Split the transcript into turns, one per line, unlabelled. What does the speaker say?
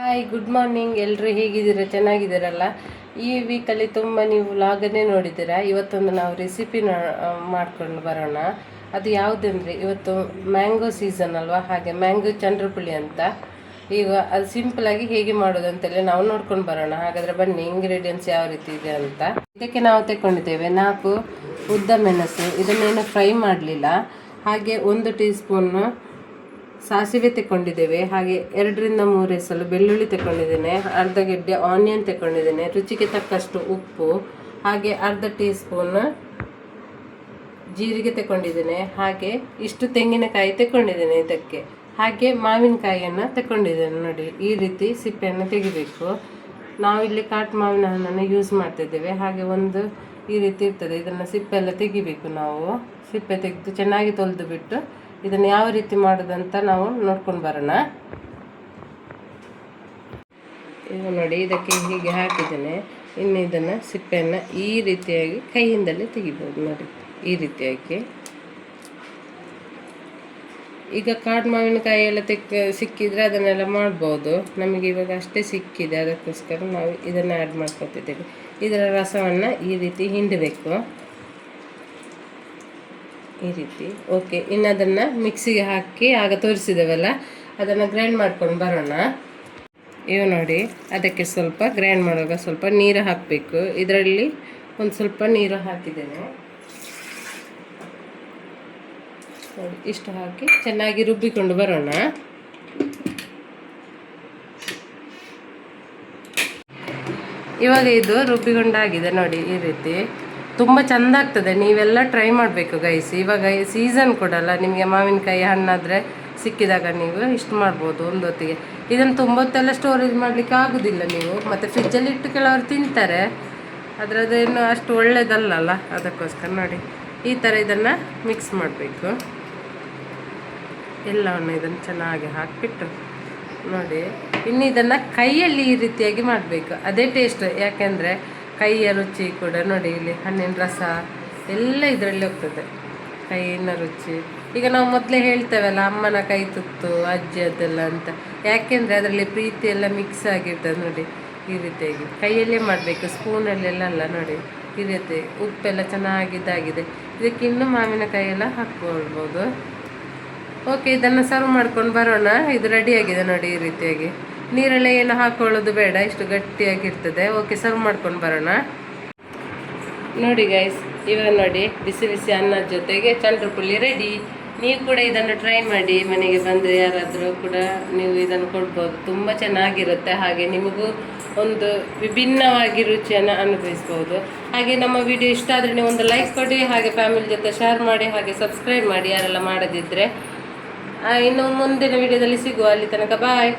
Hi, good morning. ಎಲ್ಲರೂ ಹೇಗಿದ್ದೀರಾ? ಚೆನ್ನಾಗಿದ್ದೀರಲ್ಲ? ಈ ವೀಕಲ್ಲಿ ತುಂಬ ನೀವು ವ್ಲಾಗನ್ನೇ ನೋಡಿದ್ದೀರಾ. ಇವತ್ತೊಂದು ನಾವು ರೆಸಿಪಿ ಮಾಡ್ಕೊಂಡು ಬರೋಣ. ಅದು ಯಾವುದಂದರೆ, ಇವತ್ತು ಮ್ಯಾಂಗೋ ಸೀಸನ್ ಅಲ್ವಾ, ಹಾಗೆ ಮ್ಯಾಂಗೋ ಚಂದ್ರಪುಳಿ ಅಂತ. ಈಗ ಅದು ಸಿಂಪಲಾಗಿ ಹೇಗೆ ಮಾಡೋದು ಅಂತೇಳಿ ನಾವು ನೋಡ್ಕೊಂಡು ಬರೋಣ. ಹಾಗಾದರೆ ಬನ್ನಿ, ಇಂಗ್ರೀಡಿಯೆಂಟ್ಸ್ ಯಾವ ರೀತಿ ಇದೆ ಅಂತ. ಇದಕ್ಕೆ ನಾವು ತೆಕ್ಕೊಂಡಿದ್ದೇವೆ 4 ಉದ್ದ ಮೆಣಸು, ಇದನ್ನೇನು ಫ್ರೈ ಮಾಡಲಿಲ್ಲ. ಹಾಗೆ 1 ಟೀ ಸ್ಪೂನು ಸಾಸಿವೆ ತೆಕ್ಕೊಂಡಿದ್ದೇವೆ. ಹಾಗೆ 2 ರಿಂದ 3 ಎಸಳು ಬೆಳ್ಳುಳ್ಳಿ ತೆಕ್ಕೊಂಡಿದ್ದೇನೆ. ಅರ್ಧ ಗೆಡ್ಡೆ ಆನಿಯನ್ ತೆಕ್ಕೊಂಡಿದ್ದೇನೆ. ರುಚಿಗೆ ತಕ್ಕಷ್ಟು ಉಪ್ಪು, ಹಾಗೆ ಅರ್ಧ ಟೀ ಸ್ಪೂನ್ ಜೀರಿಗೆ ತೆಕ್ಕೊಂಡಿದ್ದೇನೆ. ಹಾಗೆ ಇಷ್ಟು ತೆಂಗಿನಕಾಯಿ ತೆಕ್ಕೊಂಡಿದ್ದೇನೆ ಇದಕ್ಕೆ. ಹಾಗೆ ಮಾವಿನಕಾಯಿಯನ್ನು ತೆಕ್ಕೊಂಡಿದ್ದೇನೆ. ನೋಡಿ, ಈ ರೀತಿ ಸಿಪ್ಪೆಯನ್ನು ತೆಗಿಬೇಕು. ನಾವಿಲ್ಲಿ ಕಾಟು ಮಾವಿನ ಹಣ್ಣನ್ನು ಯೂಸ್ ಮಾಡ್ತಿದ್ದೇವೆ. ಹಾಗೆ ಒಂದು ಈ ರೀತಿ ಇರ್ತದೆ, ಇದನ್ನು ಸಿಪ್ಪೆ ಎಲ್ಲ ತೆಗಿಬೇಕು. ನಾವು ಸಿಪ್ಪೆ ತೆಗೆದು ಚೆನ್ನಾಗಿ ತೊಳೆದು ಬಿಟ್ಟು ಇದನ್ನು ಯಾವ ರೀತಿ ಮಾಡೋದಂತ ನಾವು ನೋಡ್ಕೊಂಡು ಬರೋಣ. ಈಗ ನೋಡಿ, ಇದಕ್ಕೆ ಹೀಗೆ ಹಾಕಿದ್ದೇನೆ. ಇನ್ನು ಇದನ್ನು ಸಿಪ್ಪೆಯನ್ನು ಈ ರೀತಿಯಾಗಿ ಕೈಯಿಂದಲೇ ತೆಗಿಬೋದು. ನೋಡಿ, ಈ ರೀತಿಯಾಗಿ. ಈಗ ಕಾಡು ಮಾವಿನಕಾಯಿ ಎಲ್ಲ ಸಿಕ್ಕಿದರೆ ಅದನ್ನೆಲ್ಲ ಮಾಡ್ಬೋದು. ನಮಗೆ ಇವಾಗ ಅಷ್ಟೇ ಸಿಕ್ಕಿದೆ, ಅದಕ್ಕೋಸ್ಕರ ನಾವು ಇದನ್ನು ಆ್ಯಡ್ ಮಾಡ್ಕೊತಿದ್ದೇವೆ. ಇದರ ರಸವನ್ನು ಈ ರೀತಿ ಹಿಂಡಬೇಕು, ಈ ರೀತಿ. ಓಕೆ, ಇನ್ನು ಅದನ್ನು ಮಿಕ್ಸಿಗೆ ಹಾಕಿ ಆಗ ತೋರಿಸಿದ್ದೇವಲ್ಲ, ಅದನ್ನು ಗ್ರೈಂಡ್ ಮಾಡ್ಕೊಂಡು ಬರೋಣ. ಇವು ನೋಡಿ, ಅದಕ್ಕೆ ಸ್ವಲ್ಪ ಗ್ರೈಂಡ್ ಮಾಡುವಾಗ ಸ್ವಲ್ಪ ನೀರು ಹಾಕಬೇಕು. ಇದರಲ್ಲಿ ಒಂದು ಸ್ವಲ್ಪ ನೀರು ಹಾಕಿದ್ದೇನೆ. ನೋಡಿ, ಇಷ್ಟು ಹಾಕಿ ಚೆನ್ನಾಗಿ ರುಬ್ಬಿಕೊಂಡು ಬರೋಣ. ಇವಾಗ ಇದು ರುಬ್ಬಿಕೊಂಡಾಗಿದೆ ನೋಡಿ, ಈ ರೀತಿ. ತುಂಬ ಚೆಂದ ಆಗ್ತದೆ. ನೀವೆಲ್ಲ ಟ್ರೈ ಮಾಡಬೇಕು ಗೈಸ್. ಇವಾಗ ಸೀಸನ್ ಕೊಡಲ್ಲ ನಿಮಗೆ, ಮಾವಿನಕಾಯಿ ಹಣ್ಣಾದರೆ ಸಿಕ್ಕಿದಾಗ ನೀವು ಇಷ್ಟು ಮಾಡ್ಬೋದು ಒಂದು ಹೊತ್ತಿಗೆ. ಇದನ್ನು ತುಂಬ ಹೊತ್ತೆಲ್ಲ ಸ್ಟೋರೇಜ್ ಮಾಡಲಿಕ್ಕೆ ಆಗೋದಿಲ್ಲ ನೀವು. ಮತ್ತು ಫ್ರಿಜ್ಜಲ್ಲಿ ಇಟ್ಟು ಕೆಲವರು ತಿಂತಾರೆ, ಅದರದ್ದೇನು ಅಷ್ಟು ಒಳ್ಳೆಯದಲ್ಲಲ್ಲ. ಅದಕ್ಕೋಸ್ಕರ ನೋಡಿ, ಈ ಥರ ಇದನ್ನು ಮಿಕ್ಸ್ ಮಾಡಬೇಕು. ಎಲ್ಲವನ್ನು ಇದನ್ನು ಚೆನ್ನಾಗಿ ಹಾಕಿಬಿಟ್ಟು ನೋಡಿ, ಇನ್ನು ಇದನ್ನು ಕೈಯಲ್ಲಿ ಈ ರೀತಿಯಾಗಿ ಮಾಡಬೇಕು. ಅದೇ ಟೇಸ್ಟ್. ಯಾಕೆಂದರೆ ಕೈಯ ರುಚಿ ಕೂಡ ನೋಡಿ, ಇಲ್ಲಿ ಹಣ್ಣಿನ ರಸ ಎಲ್ಲ ಇದರಲ್ಲಿ ಹೋಗ್ತದೆ, ಕೈಯಿನ ರುಚಿ. ಈಗ ನಾವು ಮೊದಲೇ ಹೇಳ್ತೇವಲ್ಲ, ಅಮ್ಮನ ಕೈ ತುತ್ತು, ಅಜ್ಜಿ ಅದೆಲ್ಲ ಅಂತ. ಯಾಕೆಂದರೆ ಅದರಲ್ಲಿ ಪ್ರೀತಿ ಎಲ್ಲ ಮಿಕ್ಸ್ ಆಗಿರ್ತದೆ. ನೋಡಿ, ಈ ರೀತಿಯಾಗಿ ಕೈಯಲ್ಲೇ ಮಾಡಬೇಕು, ಸ್ಪೂನಲ್ಲೆಲ್ಲ ಅಲ್ಲ. ನೋಡಿ, ಈ ರೀತಿ ಉಪ್ಪೆಲ್ಲ ಚೆನ್ನಾಗಿದ್ದಾಗಿದೆ. ಇದಕ್ಕೆ ಇನ್ನೂ ಮಾವಿನಕಾಯಿ ಎಲ್ಲ ಹಾಕ್ಕೊಳ್ಬೋದು. ಓಕೆ, ಇದನ್ನು ಸರ್ವ್ ಮಾಡ್ಕೊಂಡು ಬರೋಣ. ಇದು ರೆಡಿಯಾಗಿದೆ ನೋಡಿ, ಈ ರೀತಿಯಾಗಿ. ನೀರೆಲ್ಲ ಏನು ಹಾಕೊಳ್ಳೋದು ಬೇಡ, ಇಷ್ಟು ಗಟ್ಟಿಯಾಗಿರ್ತದೆ. ಓಕೆ, ಸರ್ವ್ ಮಾಡ್ಕೊಂಡು ಬರೋಣ. ನೋಡಿ ಗೈಸ್, ಇವಾಗ ನೋಡಿ, ಬಿಸಿ ಬಿಸಿ ಅನ್ನದ ಜೊತೆಗೆ ಚಂದ್ರಪುಳಿ ರೆಡಿ. ನೀವು ಕೂಡ ಇದನ್ನು ಟ್ರೈ ಮಾಡಿ. ಮನೆಗೆ ಬಂದರೆ ಯಾರಾದರೂ ಕೂಡ ನೀವು ಇದನ್ನು ಕೊಡ್ಬೋದು. ತುಂಬ ಚೆನ್ನಾಗಿರುತ್ತೆ. ಹಾಗೆ ನಿಮಗೂ ಒಂದು ವಿಭಿನ್ನವಾಗಿ ರುಚಿಯನ್ನು ಅನುಭವಿಸ್ಬೋದು. ಹಾಗೆ ನಮ್ಮ ವಿಡಿಯೋ ಇಷ್ಟ ಆದರೆ ನೀವು ಒಂದು ಲೈಕ್ ಕೊಡಿ. ಹಾಗೆ ಫ್ಯಾಮಿಲಿ ಜೊತೆ ಶೇರ್ ಮಾಡಿ. ಹಾಗೆ ಸಬ್ಸ್ಕ್ರೈಬ್ ಮಾಡಿ ಯಾರೆಲ್ಲ ಮಾಡದಿದ್ದರೆ. ಇನ್ನು ಮುಂದಿನ ವಿಡಿಯೋದಲ್ಲಿ ಸಿಗುವ. ಅಲ್ಲಿ ತನಕ ಬಾಯ್.